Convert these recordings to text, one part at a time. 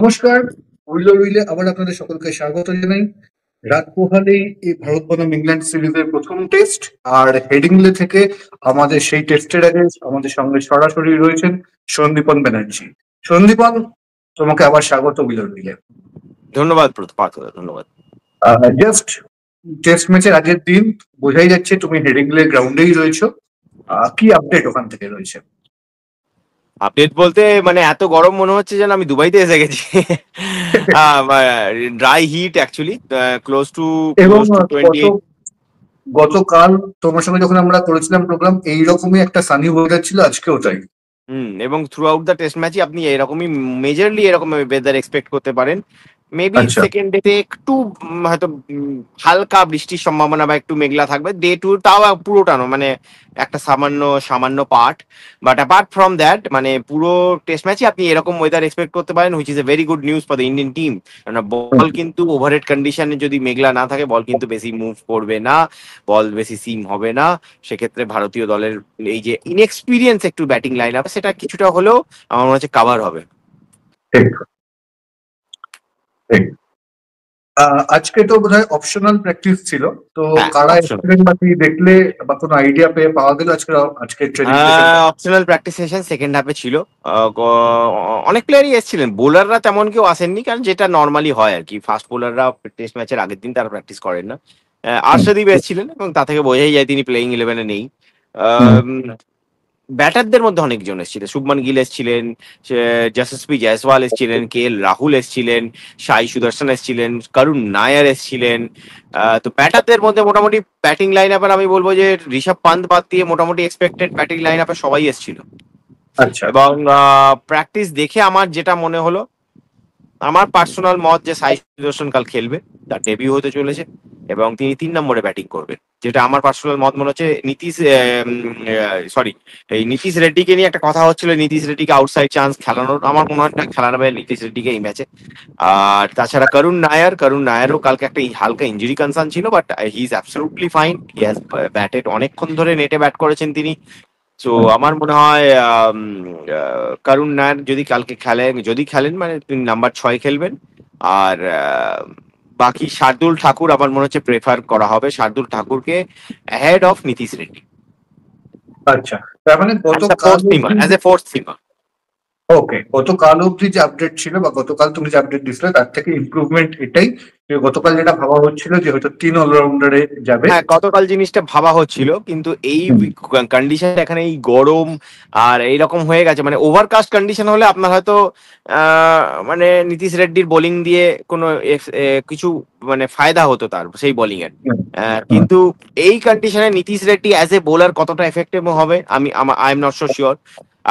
নমস্কার, উইলে আবার আপনাদের সকলকে স্বাগত জানাই। রাত পোহালেই এই ভারত বনাম ইংল্যান্ড সিরিজের প্রথম টেস্ট, আর হেডিংলে থেকে আমাদের সেই টেস্টের আগে আমাদের সঙ্গে সরাসরি রয়েছেন সন্দীপন ব্যানার্জি। সন্দীপন, তোমাকে আবার স্বাগত উইলে। ধন্যবাদ পার্থ, ধন্যবাদ। জাস্ট টেস্ট ম্যাচের আগের দিন বোঝাই যাচ্ছে তুমি হেডিংলে গ্রাউন্ডেই রয়েছো। কি আপডেট ওখান থেকে রয়েছে? আপডেট বলতে মানে এত গরম মনে হচ্ছে যেন আমি দুবাইতে এসে গেছি। Dry heat actually, close two এবং 28। গতকাল তোমার সঙ্গে যখন আমরা করেছিলাম প্রোগ্রাম, এইরকমই একটা সানি ওয়েদার ছিল, আজকেও তাই। এবং থ্রু আউট দ্য টেস্ট ম্যাচই আপনি এরকমই মেজরলি এরকম ওয়েদার এক্সপেক্ট করতে পারেন। মেবি আচ্ছা। সেকেন্ড ডেতে একটু হয়তো হালকা বৃষ্টির সম্ভাবনা বা একটু মেঘলা থাকবে। ডে টু তাও পুরোটা না, মানে একটা সামান্য সামান্য part. But apart from that মানে পুরো টেস্ট ম্যাচে আপনি এরকম ওয়েদার এক্সপেক্ট করতে পারেন, which is a very good news for the Indian team. কারণ বল কিন্তু ওভারহেড কন্ডিশনে যদি মেঘলা না থাকে, বল কিন্তু বেশি মুভ করবে না, বল বেশি সিম হবে না। সেক্ষেত্রে ভারতীয় দলের এই যে ইনএক্সপিরিয়েন্স একটু ব্যাটিং লাইন আপ, সেটা কিছুটা হলেও আমার মনে হচ্ছে কাভার হবে। ঠিক ঠিক। আজকে তো বোধহয় অপশনাল প্র্যাকটিস ছিল, তো হ্যাঁ, কারা এসেছিলেন বা কি দেখলে বা কোনো আইডিয়া পাওয়া গেল আজকে training session? Optional practice session second হাফে ছিল। অনেক প্লেয়ারই এসেছিলেন, বোলাররা তেমন কেউ আসেননি, কারণ যেটা নর্মালি হয় আর কি, ফাস্ট বোলাররা টেস্ট ম্যাচের আগের দিন তারা প্র্যাকটিস করেন না। আর্শদীপ এসেছিলেন এবং তা থেকে বোঝাই যায় তিনি প্লেইং ইলেভেনে নেই। ব্যাটারদের মধ্যে অনেকজন এসেছিলেন, শুভমান গিল এসেছিলেন, যশস্বী জয়সওয়াল এসেছিলেন, কে এল রাহুল এসেছিলেন, সাই সুদর্শন এসেছিলেন, করুণ নায়ার এসেছিলেন। তো ব্যাটারদের মধ্যে মোটামুটি ব্যাটিং লাইন আপের আমি বলবো যে ঋষভ পান্ত বাদ দিয়ে মোটামুটি এক্সপেক্টেড ব্যাটিং লাইন আপে সবাই এসেছিল। আচ্ছা। এবং প্র্যাকটিস দেখে আমার যেটা মনে হলো, আমার পার্সোনাল মত যে সাই সুদর্শন কাল খেলবে, তার ডেবিউ হতে চলেছে এবং তিনি 3 নম্বরে ব্যাটিং করবেন, যেটা আমার পার্সোনাল মত মনে হচ্ছে। নীতিশ রেড্ডিকে নিয়ে একটা কথা হচ্ছিল, নীতিশ রেড্ডিকে আউটসাইড চান্স খেলানোর, আমার মনে হয় না খেলানো হবে নীতিশ রেড্ডিকে এই ম্যাচে। আর তাছাড়া করুণ নায়ারও কালকে একটা হালকা ইঞ্জুরি কনসার্ন ছিল, but he is absolutely fine. He has batted, অনেকক্ষণ ধরে নেটে ব্যাট করেছেন তিনি। তো আমার মনে হয় করুণ নায়ার যদি খেলেন মানে তিনি নাম্বার 6 খেলবেন। আর বাকি শার্দুল ঠাকুর আমার মনে হচ্ছে প্রেফার করা হবে শার্দুল ঠাকুরকে অ্যাহেড অফ নীতিশ রেড্ডি। আচ্ছা, তার মানে অ্যাজ এ ফোর্থ সিমার। ওকে, গতকাল অব্দি যে আপডেট ছিল বা গতকাল তুমি যে আপডেট দিছিলে, তার থেকে ইমপ্রুভমেন্ট এটাই যে গতকাল যেটা ভাবা হচ্ছিল যে হয়তো 3 অলরাউন্ডারে যাবে। হ্যাঁ, গতকাল জিনিসটা ভাবা হচ্ছিল, কিন্তু এই কন্ডিশন এখানে এই গরম আর এইরকম হয়ে গেছে, মানে ওভারকাস্ট কন্ডিশন হলে আপনার হয়তো মানে নীতিশ রেড্ডির বোলিং দিয়ে কোনো কিছু মানে ফায়দা হতো তার সেই বোলিং এর। কিন্তু এই কন্ডিশনে Nitish Reddy as a bowler কতটা এফেক্টিভ হবে I am not so sure.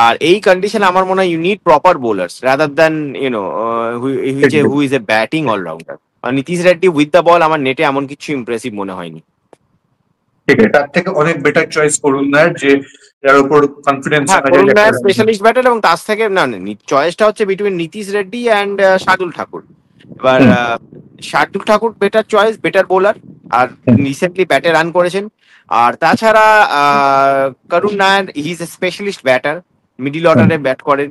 আর এই কন্ডিশনে আমার মনে হয় you need proper bowlers rather than who is a batting allrounder. আর Nitish Reddy with the ball আমার নেটে এমন কিছু ইমপ্রেসিভ মনে হয়নি। ঠিক আছে, তার থেকে অনেক বেটার চয়েস করুন না, যে যার উপর কনফিডেন্স হ্যাঁ, করুণ নায়ার স্পেশালিস্ট ব্যাটার, এবং তার থেকে না চয়েসটা হচ্ছে বিটুইন নীতিশ রেড্ডি অ্যান্ড শার্দুল ঠাকুর। এবার Shardul Thakur better choice, better bowler, আর রিসেন্টলি ব্যাটে রান করেছেন। আর তাছাড়া Karun Nair he is a specialist batter, middle অর্ডারে ব্যাট করেন।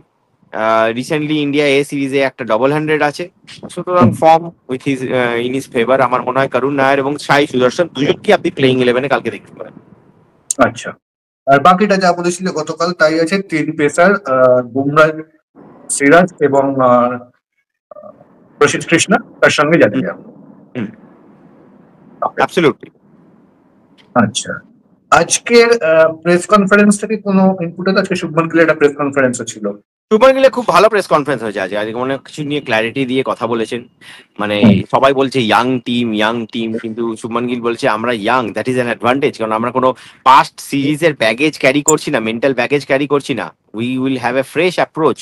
রিসেন্টলি ইন্ডিয়া এ সিরিজে একটা ডবল 100 আছে, সুতরাং form with his in his favour. আমার মনে হয় করুণ নায়ার এবং সাই সুদর্শন দুজনকে আপনি প্লেইং ইলেভেনে কালকে দেখতে পারেন। আচ্ছা, আর বাকিটা যা বলেছিল গতকাল তাই আছে। 3 পেসার, বুমরা, সিরাজ এবং প্রসিদ্ধ কৃষ্ণা, তার সঙ্গে জাদেজা। অ্যাবসলিউটলি। আচ্ছা, আজকের প্রেস কনফারেন্স থেকে কোনো ইনপুট আছে? আজকে শুভমান গিলের একটা প্রেস কনফারেন্সও ছিল। শুভমান গিলের খুব ভালো প্রেস কনফারেন্স হয়েছে আজকে অনেক কিছু নিয়ে ক্ল্যারিটি দিয়ে কথা বলেছেন। মানে সবাই বলছে ইয়াং টিম, কিন্তু শুভমান গিল বলছে আমরা young, that is an advantage, কারণ আমরা কোনো পাস্ট সিরিজের ব্যাগেজ ক্যারি করছি না, মেন্টাল ব্যাগেজ ক্যারি করছি না, we will have a fresh approach.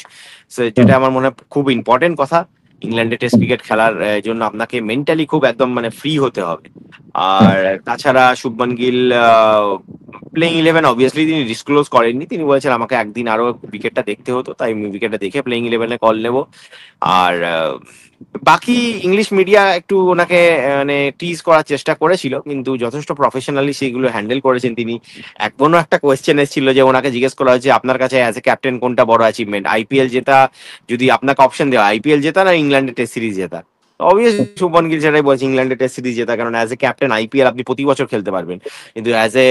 যেটা আমার মনে হয় খুব ইম্পর্টেন্ট কথা। ইংল্যান্ডে টেস্ট ক্রিকেট খেলার জন্য আপনাকে মেন্টালি খুব একদম মানে ফ্রি হতে হবে। আর তাছাড়া শুভমান গিল প্লেইং 11 অবভিয়াসলি তিনি ডিসক্লোজ করেননি, তিনি বলেছেন আমাকে একদিন আরো উইকেটটা দেখতে হতো, তাই আমি উইকেটটা দেখে প্লেইং 11-এ কল নেব। আর বাকি ইংলিশ মিডিয়া একটু ওনাকে মানে টিজ করার চেষ্টা করেছিল, কিন্তু যথেষ্ট প্রফেশনালি সেগুলো হ্যান্ডেল করেছেন তিনি। কোনো একটা কোয়েশ্চেন এসেছিল যে ওনাকে জিজ্ঞেস করা হয়েছে আপনার কাছে অ্যাজ এ ক্যাপ্টেন কোনটা বড় অ্যাচিভমেন্ট, আইপিএল জেতা, যদি আপনাকে অপশন দেওয়া আইপিএল জেতা না ইংল্যান্ডের টেস্ট সিরিজ জেতা, অবভিয়াসলি শুভমান গিল সেটাই বলছে ইংল্যান্ডের টেস্ট সিরিজ জেতা, কারণ অ্যাজ এ ক্যাপ্টেন আইপিএল আপনি প্রতি বছর খেলতে পারবেন, কিন্তু অ্যাজ এ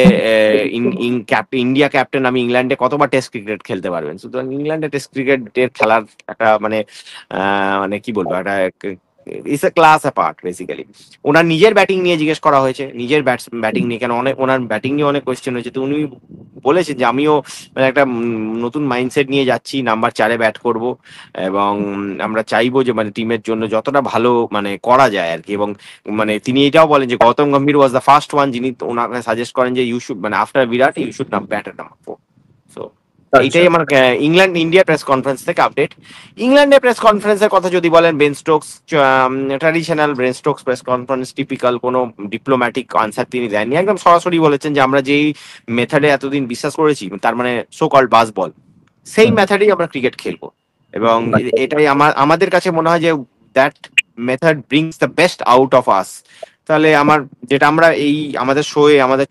ইন্ডিয়া ক্যাপ্টেন আমি ইংল্যান্ডে কতবার টেস্ট ক্রিকেট খেলতে পারবেন, সুতরাং ইংল্যান্ডে টেস্ট ক্রিকেটের খেলার একটা মানে মানে কি বলবো একটা it's a class apart basically. ওনার নিজের ব্যাটিং নিয়ে জিজ্ঞেস করা হয়েছে, নিজের ব্যাটিং নিয়ে, কেন অনেক ওনার ব্যাটিং নিয়ে অনেক কোয়েশ্চেন হয়েছে, তো উনি বলেছেন যে আমিও মানে একটা নতুন মাইন্ডসেট নিয়ে যাচ্ছি, নাম্বার 4-এ ব্যাট করব, এবং আমরা চাইবো যে মানে টিমের জন্য যতটা ভালো মানে করা যায় আর কি। এবং মানে তিনি এটাও বলেন যে Gautam Gambhir was the first one যিনি ওনাকে সাজেস্ট করেন যে ইউ শুড মানে আফটার বিরাট ইউ শুড নাম ব্যাট এট নাম্বার 4। সো আচ্ছা। এইটাই আমার ইংল্যান্ড ইন্ডিয়া প্রেস কনফারেন্স থেকে আপডেট। ইংল্যান্ডের প্রেস কনফারেন্সের কথা যদি বলেন, Ben Stokes traditional Ben Stokes press conference, typical, কোনো ডিপ্লোম্যাটিক আনসার তিনি দেননি, একদম সরাসরি বলেছেন যে আমরা যেই মেথডে এতদিন বিশ্বাস করেছি, তার মানে সো কল্ড বাস বল, সেই মেথডেই আমরা ক্রিকেট খেলবো। এবং এটাই আমাদের কাছে মনে হয় যে that method brings the best out of us. তাহলে আমার যেটা আমরা এই আমাদের শোয়ে আমাদের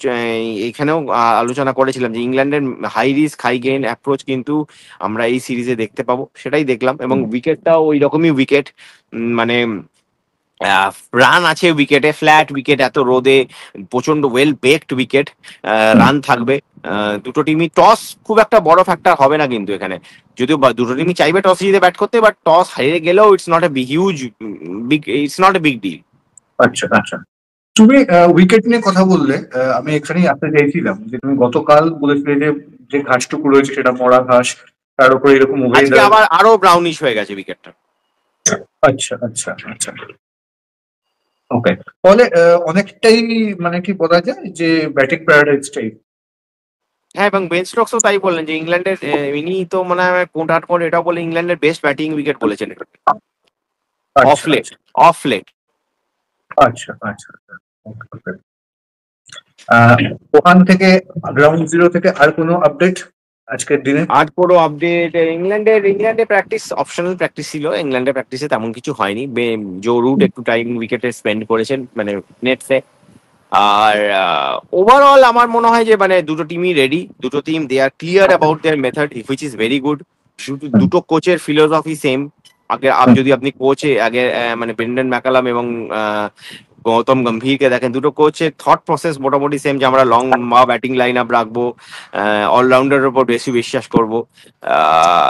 এইখানেও আলোচনা করেছিলাম যে ইংল্যান্ডের high risk high gain approach কিন্তু আমরা এই সিরিজে দেখতে পাবো, সেটাই দেখলাম। এবং উইকেটটাও ওই রকমই উইকেট, মানে রান আছে উইকেটে, ফ্ল্যাট উইকেট, এত রোদে প্রচন্ড ওয়েল বেকড উইকেট, রান থাকবে। দুটো টিমই টস খুব একটা বড় ফ্যাক্টর হবে না কিন্তু এখানে, যদিও দুটো টিমই চাইবে টস জিতে ব্যাট করতে, বাট টস হারিয়ে গেলেও it's not a huge big, it's not a big deal. আচ্ছা আচ্ছা। তুমি উইকেট নিয়ে কথা বললে, আমি এখানেই আসতে চাইছিলাম যে তুমি গতকাল বলেছিলে যে যে ঘাসটুকু রয়েছে সেটা মরা ঘাস, তার উপরে এরকম আজকে ওয়েদার। আবার আরো ব্রাউনিশ হয়ে গেছে উইকেটটা। আচ্ছা আচ্ছা আচ্ছা। ওকে। ফলে অনেকটাই মানে কি বলা যায় যে ব্যাটিং প্যারাডাইস টাইপ। হ্যাঁ, এবং বেন স্টোকসও তাই বললেন যে ইংল্যান্ডের ইনি তো মানে কোটার পর এটাও বলে ইংল্যান্ডের বেস্ট ব্যাটিং উইকেট বলেছেন অফ আচ্ছা লেট, আচ্ছা অফ লেট। আচ্ছা আচ্ছা। Okay, okay. ওখান থেকে গ্রাউন্ড জিরো থেকে আর কোনো আপডেট আজকের দিনে? আর পুরো আপডেট ইংল্যান্ডে প্র্যাকটিস অপশনাল প্র্যাকটিস ছিল, ইংল্যান্ডের প্র্যাকটিসে তেমন কিছু হয়নি। জো রুট একটু টাইম উইকেটে স্পেন্ড করেছেন মানে নেটসে। আর ওভারঅল আমার মনে হয় যে মানে দুটো টিমই রেডি, দুটো team they are clear about their method which is very good. দুটো কোচের ফিলোসফি সেম। আগে যদি আপনি কোচে আগে মানে ব্রেন্ডন ম্যাকালাম এবং গৌতম গম্ভীরকে দেখেন, দুটো কোচের থট প্রসেস মোটামুটি সেম, যে আমরা লং ব্যাটিং লাইন আপ রাখবো, অলরাউন্ডারের উপর বেশি বিশ্বাস করবো।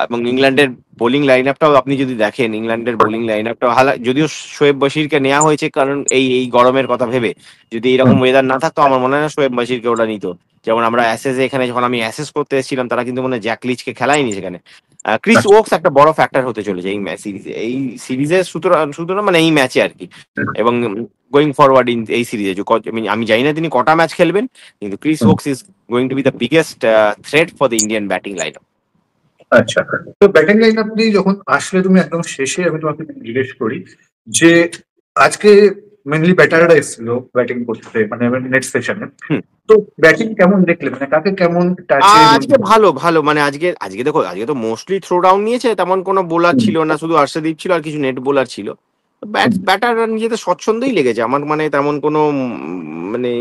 এবং ইংল্যান্ডের বোলিং লাইন আপটাও আপনি যদি দেখেন, ইংল্যান্ডের বোলিং লাইন আপটাও যদিও শোয়েব বশিরকে নেওয়া হয়েছে কারণ এই গরমের কথা ভেবে, যদি এরকম ওয়েদার না থাকতো আমার মনে হয় না শোয়েব বশিরকে ওরা নিত। যেমন আমরা এখানে যখন আমি অ্যাসেস করতে এসেছিলাম, তারা কিন্তু মানে জ্যাক লিচকে খেলায়নি সেখানে। ক্রিস ওকস একটা বড় ফ্যাক্টর হতে চলেছে এই সিরিজে, সুতরাং মানে এই ম্যাচে আর কি, এবং গোয়িং ফরওয়ার্ড ইন এই সিরিজে। আমি জানি না তিনি কটা ম্যাচ খেলবেন, কিন্তু Chris Woakes is going to B the biggest threat for the Indian batting line. আচ্ছা। তো ব্যাটিং লাইন আপনি যখন আসলে তুমি একদম শেষে আমি তোমাকে জিজ্ঞেস করি যে আজকে মেনলি ব্যাটাররা এসেছিল ব্যাটিং করতে মানে নেট সেশনে, তো ব্যাটিং কেমন দেখলে, মানে কাকে কেমন টাচে? আজকে ভালো ভালো মানে আজকে দেখো, আজকে তো মোস্টলি থ্রো ডাউন নিয়েছে, তেমন কোনো বোলার ছিল না, শুধু হর্ষদীপ ছিল আর কিছু নেট বোলার ছিল। ব্যাটার নিজেদের স্বচ্ছন্দই লেগেছে আমার, মানে তেমন কোনো মানে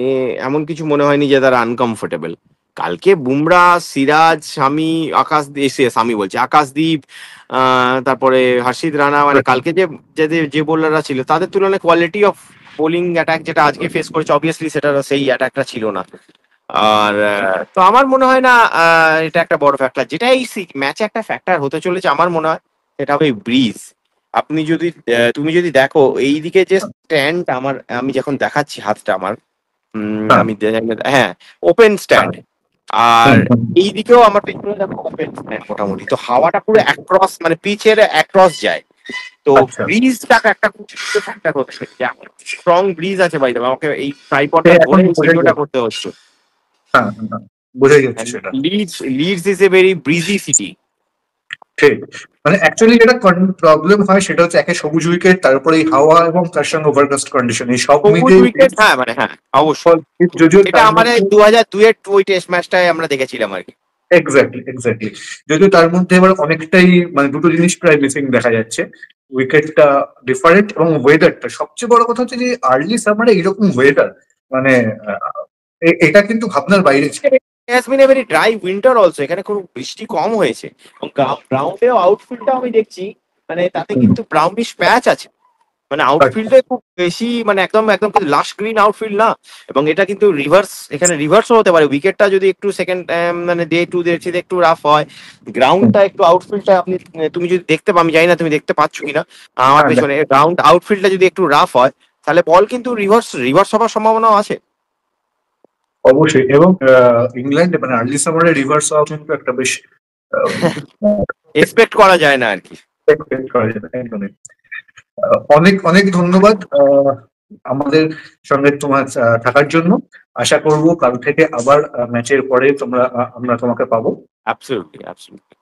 এমন কিছু মনে হয়নি যে তারা আনকমফোর্টেবল। কালকে বুমরা, সিরাজ, শামি বলছে আকাশদীপ, তারপরে হর্ষিত রানা, মানে কালকে যে বোলাররা ছিল তাদের তুলনায় কোয়ালিটি অফ বোলিং অ্যাটাক যেটা আজকে ফেস করেছে, অবভিয়াসলি সেটা সেই অ্যাটাকটা ছিল না। আর তো আমার মনে হয় না এটা একটা বড় ফ্যাক্টর, যেটা এই ম্যাচে একটা ফ্যাক্টর হতে চলেছে আমার মনে হয় সেটা হবে ব্রিজ। তুমি যদি দেখো এইদিকে যে স্ট্যান্ড আমি যখন দেখাচ্ছি হাতটা আমার, আমি হ্যাঁ ওপেন স্ট্যান্ড, আর এইদিকেও আমার পেছনে দেখো ওপেন স্ট্যান্ড মোটামুটি, তো হাওয়াটা পুরো অ্যাক্রস মানে পিচের অ্যাক্রস যায়। তো ব্রিজটা একটা খুব ফ্যাক্টর হচ্ছে, স্ট্রং ব্রিজ আছে বাইরে, আমাকে এই ট্রাইপডটা ধরে ভিডিওটা করতে হচ্ছে। বোঝা যাচ্ছে সেটা। Leeds is a very breezy city. ঠিক, মানে অ্যাকচুয়ালি যেটা প্রবলেম হয় সেটা হচ্ছে একে সবুজ উইকেট, তারপরে এই হাওয়া এবং তার সঙ্গে ওভারকাস্ট কন্ডিশন, এই সব সবুজ মিলিয়ে উইকেট, হ্যাঁ মানে হ্যাঁ অবশ্যই। যদিও এটা তার আমাদের মধ্যে 2002-এর ওই টেস্ট ম্যাচটায় আমরা দেখেছিলাম আর কি। এক্স্যাক্টলি এক্স্যাক্টলি, যদিও তার মধ্যে এবার অনেকটাই মানে দুটো জিনিস প্রায় মিসিং দেখা যাচ্ছে, উইকেটটা ডিফারেন্ট এবং ওয়েদারটা, সবচেয়ে বড় কথা হচ্ছে যে আর্লি সামারে এইরকম ওয়েদার, মানে এটা কিন্তু ভাবনার বাইরে ছিল। Has been a very dry winter also, এখানে খুব বৃষ্টি কম হয়েছে। গ্রাউন্ডেও আউটফিল্ডটা আমি দেখছি, মানে তাতে হুম, কিন্তু ব্রাউনিশ প্যাচ আছে, মানে আচ্ছা, আউটফিল্ডে খুব বেশি, মানে একদম একদম কিন্তু লাশ গ্রিন আউটফিল্ড না। এবং এটা কিন্তু রিভার্স, এখানে রিভার্সও হতে পারে, উইকেটটা যদি একটু সেকেন্ড মানে ডে টু ডে একটু রাফ হয়, হুম, গ্রাউন্ডটা একটু আউটফিল্ডটা আপনি তুমি যদি দেখতে পাও, আমি জানি না তুমি দেখতে পাচ্ছ কিনা আমার হ্যাঁ পেছনে, গ্রাউন্ড আউটফিল্ডটা যদি একটু রাফ হয় তাহলে বল কিন্তু রিভার্স রিভার্স হওয়ার সম্ভাবনাও আছে। অবশ্যই, এবং ইংল্যান্ডে মানে আর্লি সামারে রিভার্স হওয়া কিন্তু একটা বেশ এক্সপেক্ট করা যায় না আর কি। expect করা যায় না, একদমই। অনেক অনেক ধন্যবাদ আমাদের সঙ্গে তোমার থাকার জন্য। আশা করব কাল থেকে আবার ম্যাচের পরে আমরা তোমাকে পাবো। Absolutely, absolutely.